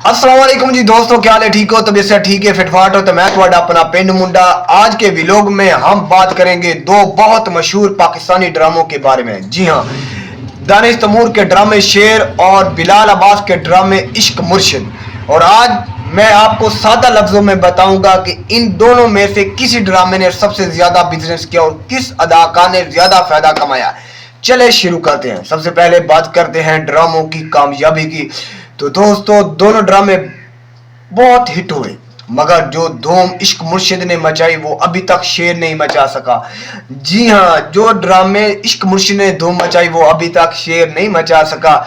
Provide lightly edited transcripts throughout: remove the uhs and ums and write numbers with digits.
अस्सलाम वालेकुम जी दोस्तों, क्या हाल है? ठीक हो? तबीयत से ठीक है? फिटफाट हो? तो मैं तुम्हारा अपना पिंड मुंडा। आज के व्लॉग में हम बात करेंगे दो बहुत मशहूर पाकिस्तानी ड्रामों के बारे में। जी हाँ, दानिश तैमूर के ड्रामे शेर और बिलाल अब्बास के ड्रामे इश्क मुर्शिद। और आज मैं आपको सादा लफ्जों में बताऊंगा कि इन दोनों में से किसी ड्रामे ने सबसे ज्यादा बिजनेस किया और किस अदाकार ने ज्यादा फायदा कमाया। चले शुरू करते हैं। सबसे पहले बात करते हैं ड्रामों की कामयाबी की। तो दोस्तों, दोनों ड्रामे बहुत हिट हुए, मगर जो धूम इश्क मुर्शिद ने मचाई वो अभी तक शेर नहीं मचा सका। जी हाँ, जो ड्रामे इश्क मुर्शिद ने धूम मचाई वो अभी तक शेर नहीं मचा सका।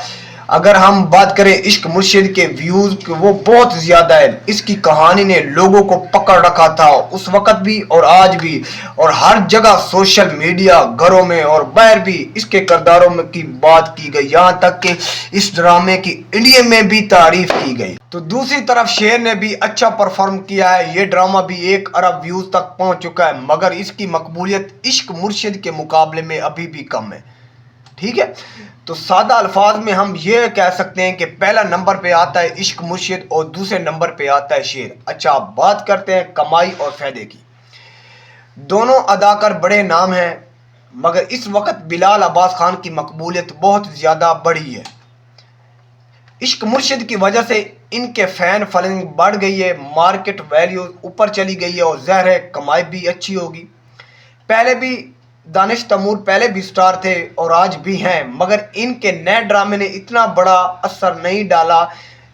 अगर हम बात करें इश्क मुर्शिद के व्यूज, वो बहुत ज्यादा है। इसकी कहानी ने लोगों को पकड़ रखा था उस वक्त भी और आज भी, और हर जगह सोशल मीडिया, घरों में और बाहर भी इसके किरदारों में की बात की गई। यहाँ तक कि इस ड्रामे की इंडिया में भी तारीफ की गई। तो दूसरी तरफ शेर ने भी अच्छा परफॉर्म किया है। ये ड्रामा भी 1 अरब व्यूज तक पहुंच चुका है, मगर इसकी मकबूलियत इश्क मुर्शिद के मुकाबले में अभी भी कम है। ठीक है, तो सादा अल्फाज में हम ये कह सकते हैं कि पहला नंबर पे आता है इश्क मुर्शिद और दूसरे नंबर पे आता है शेर। अच्छा, अब बात करते हैं कमाई और फायदे की। दोनों अदाकार बड़े नाम हैं, मगर इस वक्त बिलाल अब्बास खान की मकबूलियत बहुत ज्यादा बढ़ी है। इश्क मुर्शिद की वजह से इनके फैन फॉलोइंग बढ़ गई है, मार्केट वैल्यू ऊपर चली गई है और ज़ाहिर है कमाई भी अच्छी होगी। पहले भी दानिश तैमूर पहले भी स्टार थे और आज भी हैं, मगर इनके नए ड्रामे ने इतना बड़ा असर नहीं डाला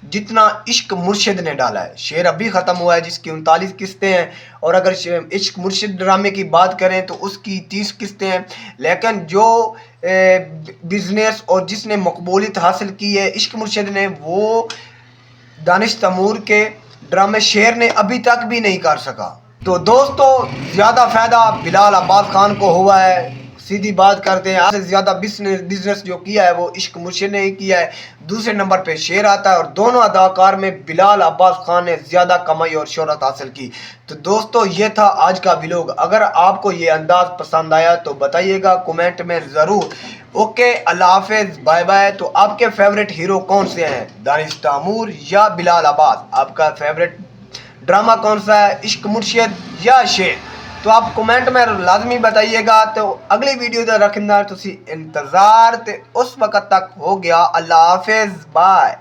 जितना इश्क मुर्शिद ने डाला है। शेर अभी ख़त्म हुआ है जिसकी 39 किस्तें हैं, और अगर इश्क मुर्शिद ड्रामे की बात करें तो उसकी 30 किस्तें हैं। लेकिन जो बिजनेस और जिसने मकबूलियत हासिल की है इश्क मुर्शिद ने, वो दानिश तैमूर के ड्रामे शेर ने अभी तक भी नहीं कर सका। तो दोस्तों, ज़्यादा फ़ायदा बिलाल अब्बास खान को हुआ है। सीधी बात करते हैं, आपसे ज़्यादा बिजनेस जो किया है वो इश्क मुर्शिद ने ही किया है। दूसरे नंबर पे शेर आता है, और दोनों अदाकार में बिलाल अब्बास खान ने ज़्यादा कमाई और शोहरत हासिल की। तो दोस्तों, ये था आज का व्लॉग। अगर आपको ये अंदाज़ पसंद आया तो बताइएगा कमेंट में ज़रूर। ओके, अल्लाह हाफिज़, बाय बाय। तो आपके फेवरेट हीरो कौन से हैं, दानिश तैमूर या बिलाल अब्बास? आपका फेवरेट ड्रामा कौन सा है, इश्क मुर्शिद या शेर? तो आप कमेंट में लाजमी बताइएगा। तो अगली वीडियो ਦਾ रखना तुसी इंतज़ार, ते उस वक्त तक हो गया। अल्लाह हाफिज़, बाय।